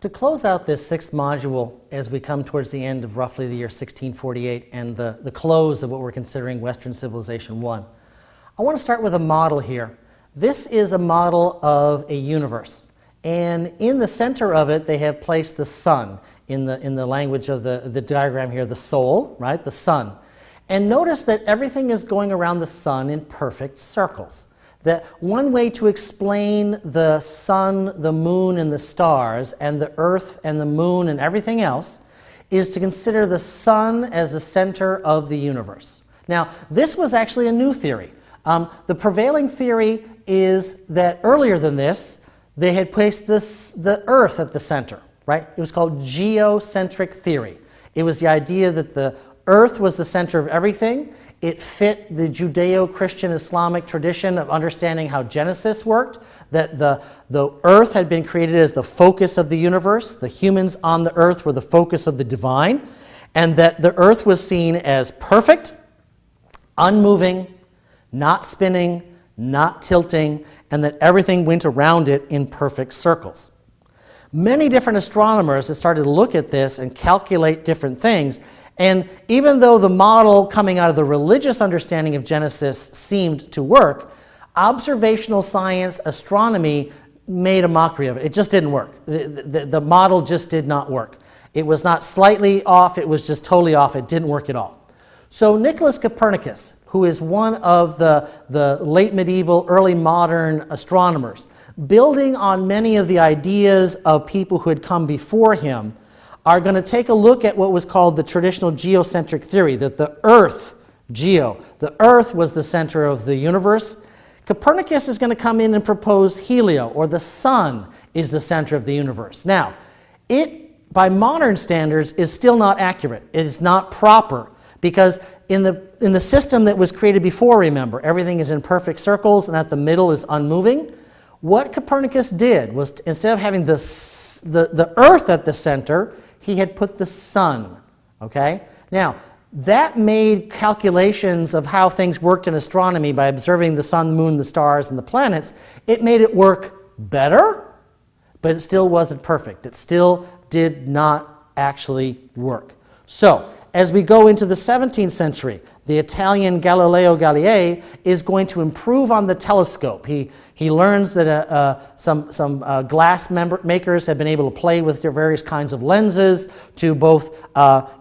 To close out this sixth module as we come towards the end of roughly the year 1648 and the close of what we're considering Western Civilization 1, I want to start with a model here. This is a model of a universe, and in the center of it they have placed the sun, in the language of the diagram here, the soul, right, the sun. And notice that everything is going around the sun in perfect circles. That one way to explain the sun, the moon, and the stars, and the earth and the moon and everything else, is to consider the sun as the center of the universe. Now, this was actually a new theory. The prevailing theory is that earlier than this, they had placed the earth at the center, right? It was called geocentric theory. It was the idea that the earth was the center of everything. It fit the Judeo-Christian Islamic tradition of understanding how Genesis worked, that the earth had been created as the focus of the universe, the humans on the earth were the focus of the divine, and that the earth was seen as perfect, unmoving, not spinning, not tilting, and that everything went around it in perfect circles. Many different astronomers have started to look at this and calculate different things. And even though the model coming out of the religious understanding of Genesis seemed to work, observational science, astronomy, made a mockery of it. It just didn't work. The model just did not work. It was not slightly off, it was just totally off. It didn't work at all. So Nicholas Copernicus, who is one of the late medieval, early modern astronomers, building on many of the ideas of people who had come before him, are going to take a look at what was called the traditional geocentric theory, that the earth, the earth was the center of the universe. Copernicus is going to come in and propose helio, or the sun is the center of the universe. Now, it, by modern standards, is still not accurate. It is not proper, because in the system that was created before, remember, everything is in perfect circles and at the middle is unmoving. What Copernicus did was, instead of having the earth at the center, he had put the sun, okay? Now, that made calculations of how things worked in astronomy by observing the sun, the moon, the stars, and the planets. It made it work better, but it still wasn't perfect. It still did not actually work. So, as we go into the 17th century, the Italian Galileo Galilei is going to improve on the telescope. He learns that some glass makers have been able to play with their various kinds of lenses to both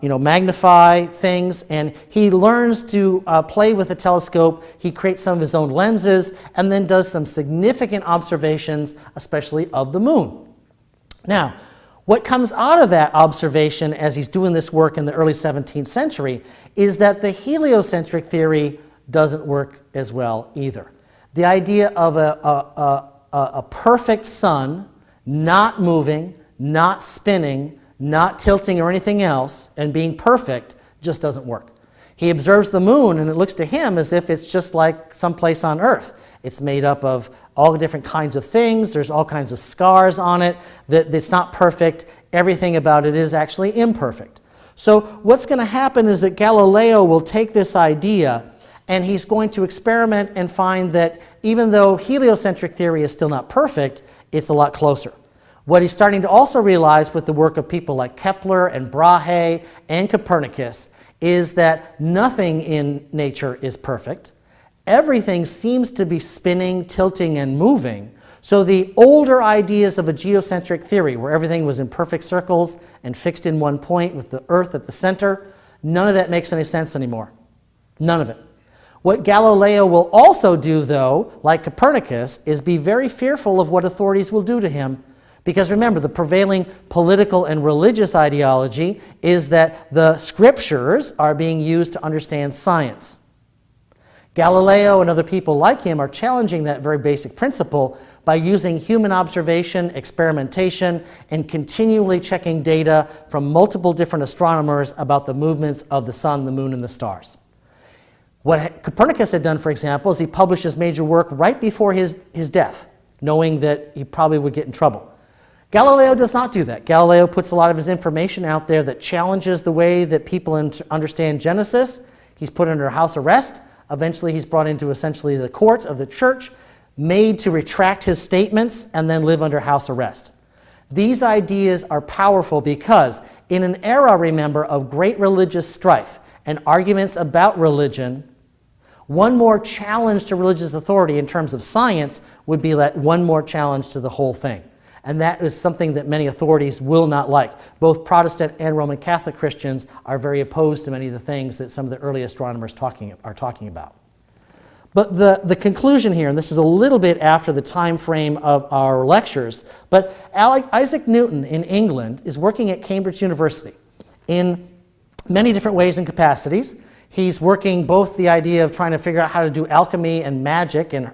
magnify things, and he learns to play with the telescope. He creates some of his own lenses and then does some significant observations, especially of the moon. Now, what comes out of that observation as he's doing this work in the early 17th century is that the heliocentric theory doesn't work as well either. The idea of a perfect sun, not moving, not spinning, not tilting or anything else, and being perfect just doesn't work. He observes the moon, and it looks to him as if it's just like someplace on Earth. It's made up of all the different kinds of things. There's all kinds of scars on it. That it's not perfect. Everything about it is actually imperfect. So what's going to happen is that Galileo will take this idea, and he's going to experiment and find that even though heliocentric theory is still not perfect, it's a lot closer. What he's starting to also realize with the work of people like Kepler and Brahe and Copernicus is that nothing in nature is perfect. Everything seems to be spinning, tilting, and moving. So the older ideas of a geocentric theory, where everything was in perfect circles and fixed in one point with the earth at the center, none of that makes any sense anymore. None of it. What Galileo will also do, though, like Copernicus, is be very fearful of what authorities will do to him. Because remember, the prevailing political and religious ideology is that the scriptures are being used to understand science. Galileo and other people like him are challenging that very basic principle by using human observation, experimentation, and continually checking data from multiple different astronomers about the movements of the sun, the moon, and the stars. What Copernicus had done, for example, is he published his major work right before his death, knowing that he probably would get in trouble. Galileo does not do that. Galileo puts a lot of his information out there that challenges the way that people understand Genesis. He's put under house arrest. Eventually, he's brought into essentially the court of the church, made to retract his statements, and then live under house arrest. These ideas are powerful because in an era, remember, of great religious strife and arguments about religion, one more challenge to religious authority in terms of science would be one more challenge to the whole thing. And that is something that many authorities will not like. Both Protestant and Roman Catholic Christians are very opposed to many of the things that some of the early astronomers are talking about. But the conclusion here, and this is a little bit after the time frame of our lectures, but Isaac Newton in England is working at Cambridge University in many different ways and capacities. He's working both the idea of trying to figure out how to do alchemy and magic and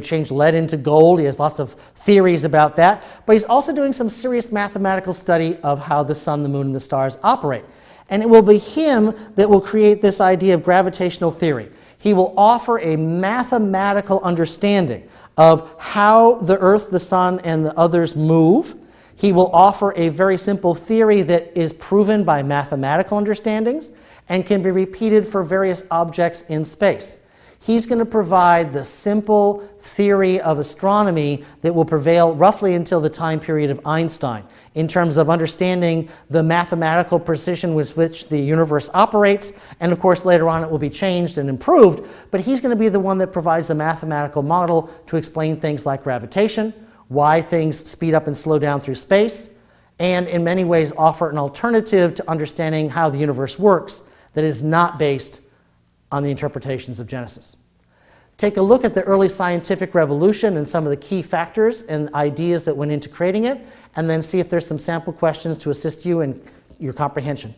change lead into gold. He has lots of theories about that. But he's also doing some serious mathematical study of how the sun, the moon, and the stars operate. And it will be him that will create this idea of gravitational theory. He will offer a mathematical understanding of how the Earth, the sun, and the others move. He will offer a very simple theory that is proven by mathematical understandings and can be repeated for various objects in space. He's going to provide the simple theory of astronomy that will prevail roughly until the time period of Einstein in terms of understanding the mathematical precision with which the universe operates. And of course, later on it will be changed and improved, but he's going to be the one that provides a mathematical model to explain things like gravitation, why things speed up and slow down through space, and in many ways offer an alternative to understanding how the universe works that is not based on the interpretations of Genesis. Take a look at the early scientific revolution and some of the key factors and ideas that went into creating it, and then see if there's some sample questions to assist you in your comprehension.